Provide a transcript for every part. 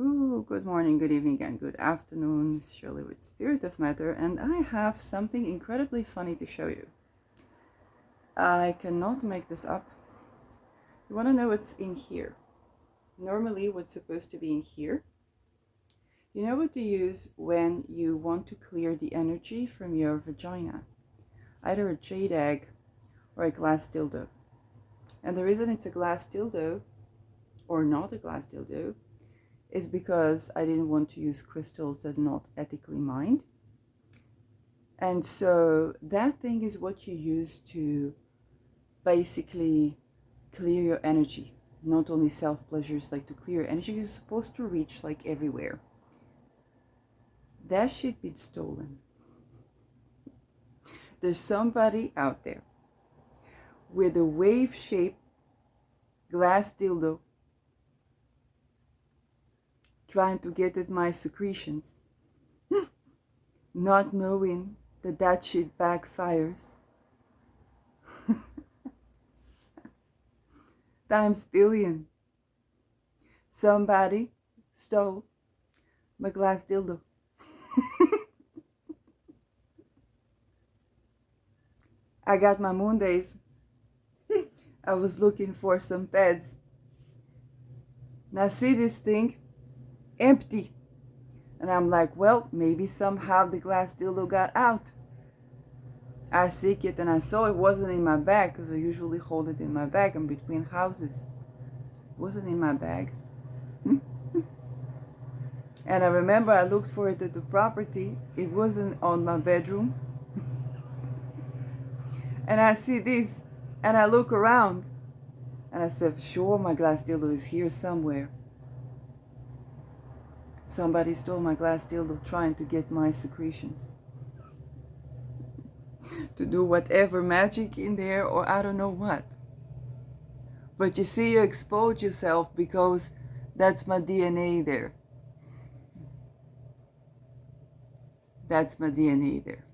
Ooh, good morning, good evening, and good afternoon. It's Shirley with Spirit of Matter, and I have something incredibly funny to show you. I cannot make this up. You want to know what's in here? Normally, what's supposed to be in here? You know what to use when you want to clear the energy from your vagina? Either a jade egg or a glass dildo. And the reason it's a glass dildo, or not a glass dildo, is because I didn't want to use crystals that are not ethically mined. And so that thing is what you use to basically clear your energy. Not only self-pleasures, like to clear energy, you're supposed to reach like everywhere. That shit been stolen. There's somebody out there with a wave-shaped glass dildo trying to get at my secretions, not knowing that shit backfires. Times billion. Somebody stole my glass dildo. I got my moon days. I was looking for some pads. Now see this thing? Empty. And I'm like, well, maybe somehow the glass dildo got out. I seek it and I saw it wasn't in my bag, because I usually hold it in my bag. I'm between houses. It wasn't in my bag. And I remember I looked for it at the property. It wasn't on my bedroom. And I see this and I look around and I said, sure, my glass dildo is here somewhere. Somebody stole my glass dildo trying to get my secretions. To do whatever magic in there, or I don't know what. But you see, you expose yourself because that's my DNA there. That's my DNA there.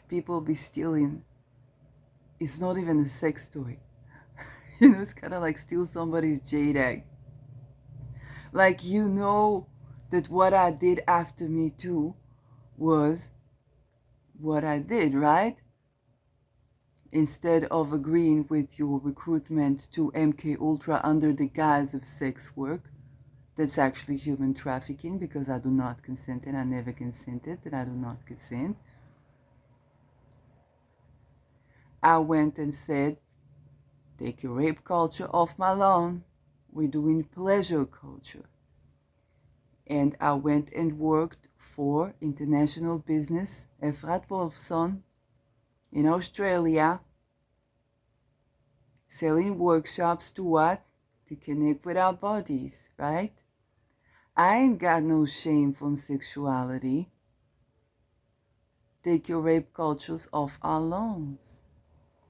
People be stealing. It's not even a sex toy. You know, it's kind of like steal somebody's jade egg. Like, you know that what I did after Me Too was what I did, right? Instead of agreeing with your recruitment to MK Ultra under the guise of sex work, that's actually human trafficking, because I do not consent and I never consented and I do not consent. I went and said, take your rape culture off my lawn. We're doing pleasure culture. And I went and worked for international business, Efrat Wolfson, in Australia, selling workshops to what? To connect with our bodies, right? I ain't got no shame from sexuality. Take your rape cultures off our lawns.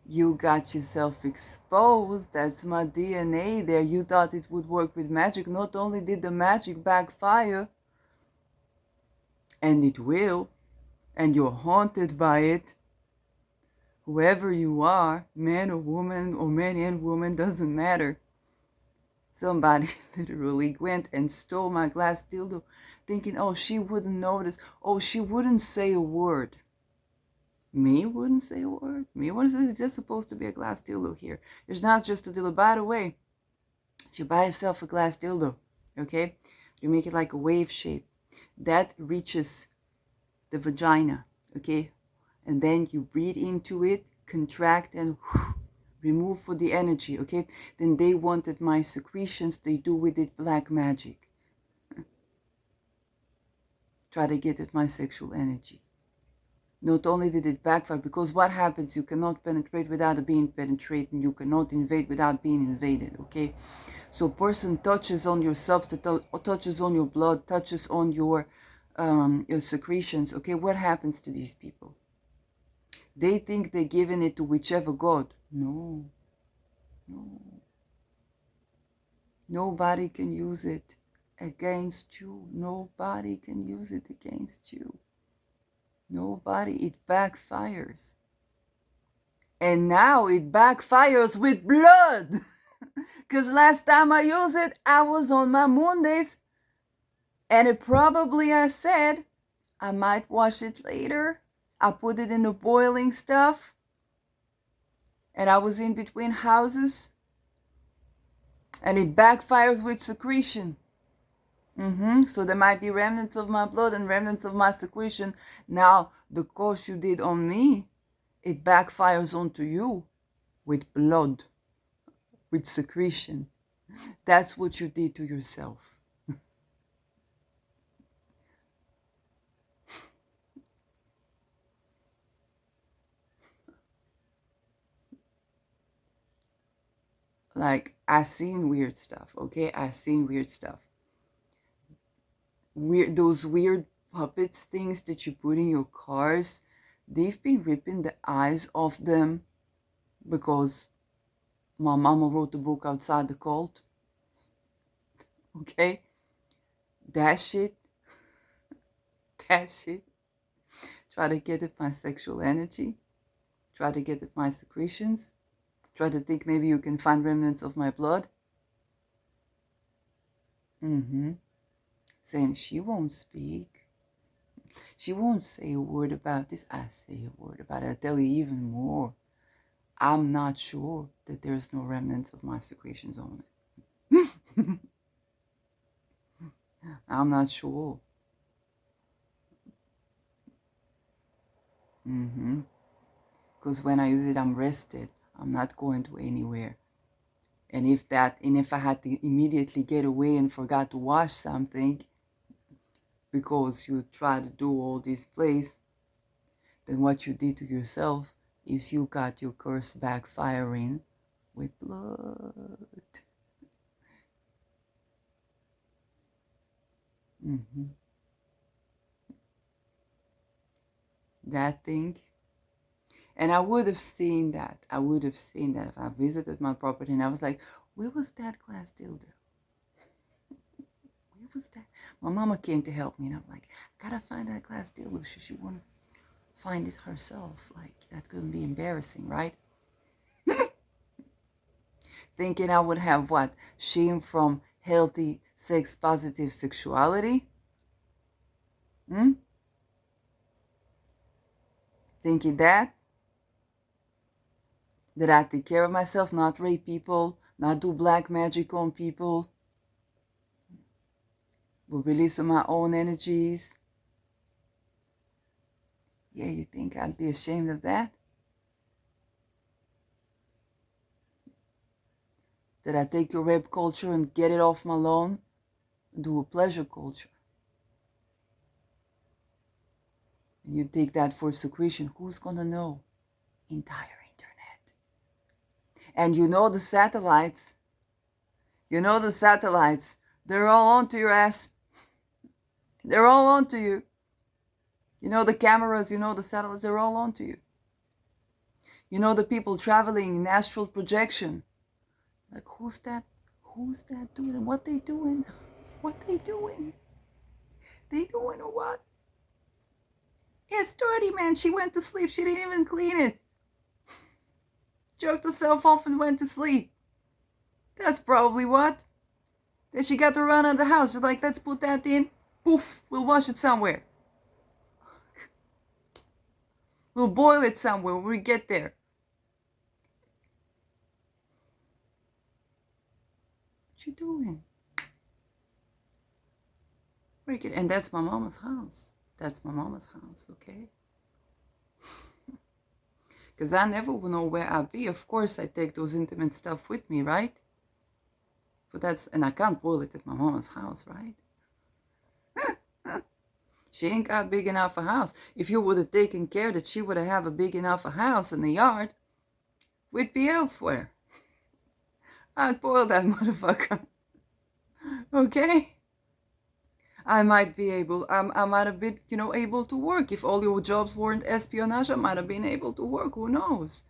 You got yourself exposed. That's my DNA there. You thought it would work with magic. Not only did the magic backfire, and it will, and you're haunted by it. Whoever you are, man or woman, or man and woman, doesn't matter. Somebody literally went and stole my glass dildo, thinking, oh, she wouldn't notice. Oh, she wouldn't say a word. Me wouldn't say a word. Me wouldn't say, it's just supposed to be a glass dildo here. It's not just a dildo. By the way, if you buy yourself a glass dildo, okay, you make it like a wave shape. That reaches the vagina, okay? And then you breathe into it, contract, and remove for the energy, okay? Then they wanted my secretions. They do with it black magic. Try to get at my sexual energy. Not only did it backfire, because what happens? You cannot penetrate without being penetrated, and you cannot invade without being invaded, okay? So person touches on your substance, touches on your blood, touches on your secretions, okay? What happens to these people? They think they're giving it to whichever god. No. No. Nobody can use it against you. Nobody can use it against you. Nobody. It backfires. And now it backfires with blood. Because last time I used it, I was on my Mondays. And it probably, I said, I might wash it later. I put it in the boiling stuff. And I was in between houses. And it backfires with secretion. So there might be remnants of my blood and remnants of my secretion. Now, the course you did on me, it backfires onto you with blood, with secretion. That's what you did to yourself. Like, I seen weird stuff, okay? I seen weird stuff. Those weird puppets things that you put in your cars, they've been ripping the eyes off them because my mama wrote the book Outside the Cult. Okay? That shit. Try to get at my sexual energy. Try to get at my secretions. Try to think maybe you can find remnants of my blood. Saying she won't speak. She won't say a word about this. I say a word about it. I tell you even more. I'm not sure that there's no remnants of my secretions on it. I'm not sure. Because when I use it, I'm rested. I'm not going to anywhere. And if I had to immediately get away and forgot to wash something because you try to do all this place, then what you did to yourself is you got your curse backfiring with blood. That thing. And I would have seen that. If I visited my property and I was like, where was that glass dildo? Where was that? My mama came to help me and I'm like, I gotta find that glass dildo. She wouldn't find it herself. Like, that couldn't be embarrassing, right? Thinking I would have what? Shame from healthy, sex-positive sexuality? Thinking that I take care of myself, not rape people, not do black magic on people, will release my own energies. Yeah, you think I'd be ashamed of that? That I take your rape culture and get it off my lawn and do a pleasure culture? And you take that for secretion, who's gonna know? Entire internet. And you know the satellites, they're all onto your ass. They're all onto you. You know the cameras, you know the satellites, they're all onto you. You know the people traveling in astral projection. Like, who's that doing? What they doing? What they doing? They doing or what? It's dirty, man. She went to sleep. She didn't even clean it. Jerked herself off and went to sleep. That's probably what. Then she got to run out of the house. She's like, let's put that in. Poof, we'll wash it somewhere. We'll boil it somewhere when we get there. What you doing? Break it. And that's my mama's house. Okay? Because I never will know where I'll be. Of course, I take those intimate stuff with me, right? And I can't boil it at my mama's house, right? She ain't got big enough a house. If you would have taken care that she would have a big enough a house in the yard, we'd be elsewhere. I'd boil that motherfucker. Okay? I might have been, able to work. If all your jobs weren't espionage, I might have been able to work. Who knows?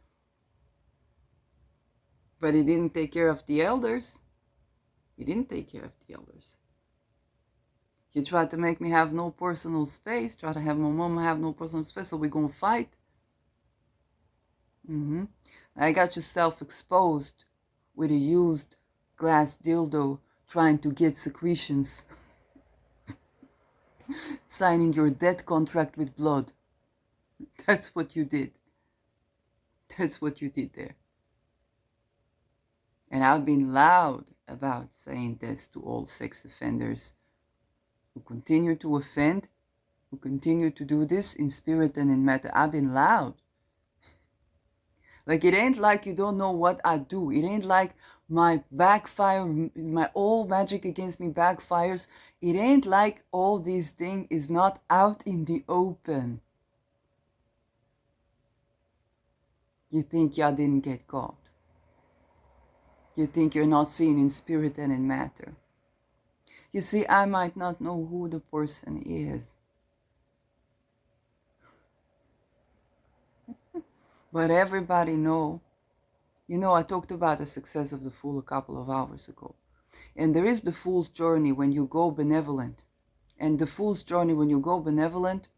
But he didn't take care of the elders. You tried to make me have no personal space. Try to have my mom have no personal space, so we're going to fight. I got yourself exposed with a used glass dildo trying to get secretions, signing your debt contract with blood. That's what you did. That's what you did there. And I've been loud about saying this to all sex offenders who continue to offend, who continue to do this in spirit and in matter. I've been loud. Like, it ain't like you don't know what I do. It ain't like my all magic against me backfires. It ain't like all these things is not out in the open. You think y'all didn't get caught. You think you're not seen in spirit and in matter. You see, I might not know who the person is, but everybody know. You know, I talked about the success of the fool a couple of hours ago. And there is the fool's journey when you go benevolent. And the fool's journey when you go benevolent,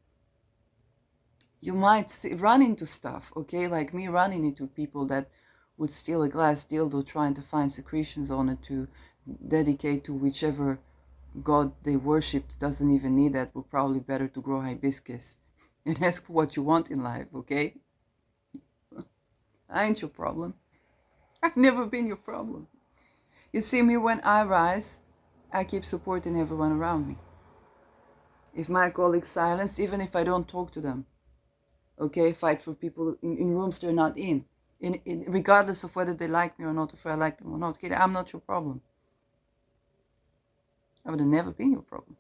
you might run into stuff, okay? Like me running into people that would steal a glass dildo trying to find secretions on it to dedicate to whichever god they worshipped. Doesn't even need that. Would probably better to grow hibiscus and ask for what you want in life, okay? I ain't your problem. I've never been your problem. You see, me when I rise, I keep supporting everyone around me. If my colleagues silence, even if I don't talk to them, okay, fight for people in rooms they're not in regardless of whether they like me or not, if I like them or not. Okay, I'm not your problem. I would have never been your problem,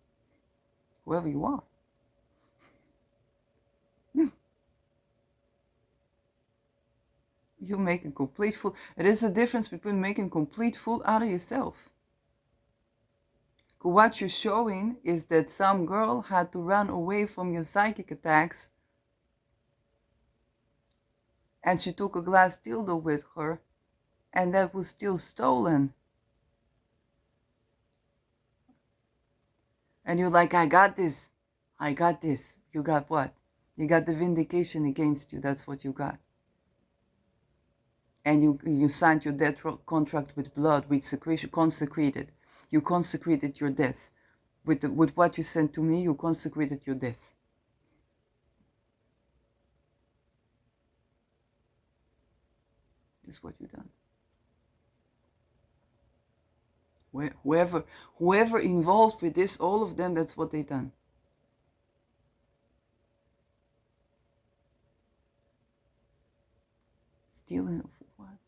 whoever you are. You make a complete fool. It is a difference between making a complete fool out of yourself. What you're showing is that some girl had to run away from your psychic attacks, and she took a glass dildo with her, and that was still stolen. And you're like, I got this. I got this. You got what? You got the vindication against you. That's what you got. And you signed your death contract with blood, with secretion, consecrated. You consecrated your death. With what you sent to me, you consecrated your death. That's what you done. Whoever involved with this, all of them, that's what they done. Stealing of what?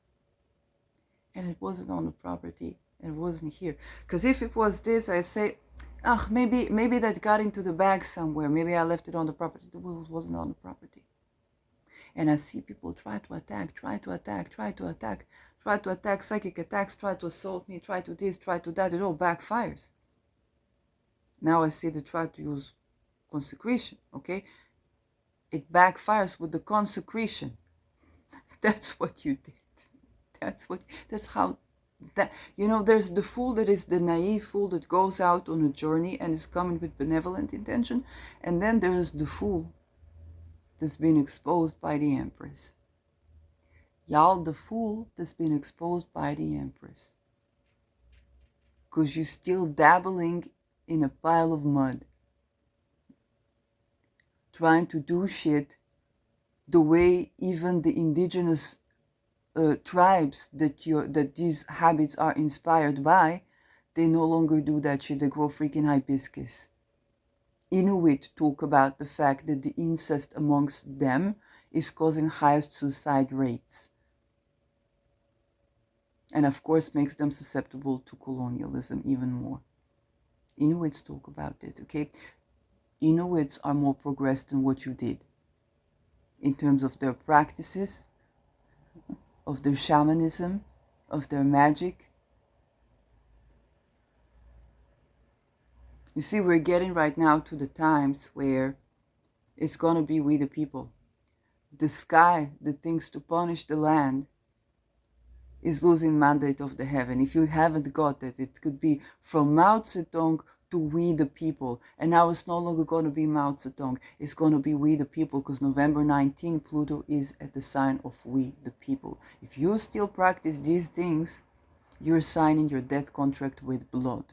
And it wasn't on the property, and it wasn't here. Because if it was this, I say, maybe that got into the bag somewhere. Maybe I left it on the property. It wasn't on the property. And I see people try to attack, psychic attacks, try to assault me, try to this, try to that. It all backfires. Now I see they try to use consecration, okay? It backfires with the consecration. That's what you did. That's how, there's the fool that is the naive fool that goes out on a journey and is coming with benevolent intention. And then there's the fool that's been exposed by the Empress. Y'all, the fool that's been exposed by the Empress. Because you're still dabbling in a pile of mud. Trying to do shit the way even the indigenous tribes that these habits are inspired by, they no longer do that shit. They grow freaking hibiscus. Inuit talk about the fact that the incest amongst them is causing highest suicide rates. And of course makes them susceptible to colonialism even more. Inuits talk about this, okay? Inuits are more progressed than what you did in terms of their practices, of their shamanism, of their magic. You see, we're getting right now to the times where it's going to be we the people. The sky, the things to punish the land, is losing mandate of the heaven. If you haven't got it, it could be from Mao Zedong to we the people. And now it's no longer going to be Mao Zedong. It's going to be we the people, because November 19, Pluto is at the sign of we the people. If you still practice these things, You're signing your death contract with blood.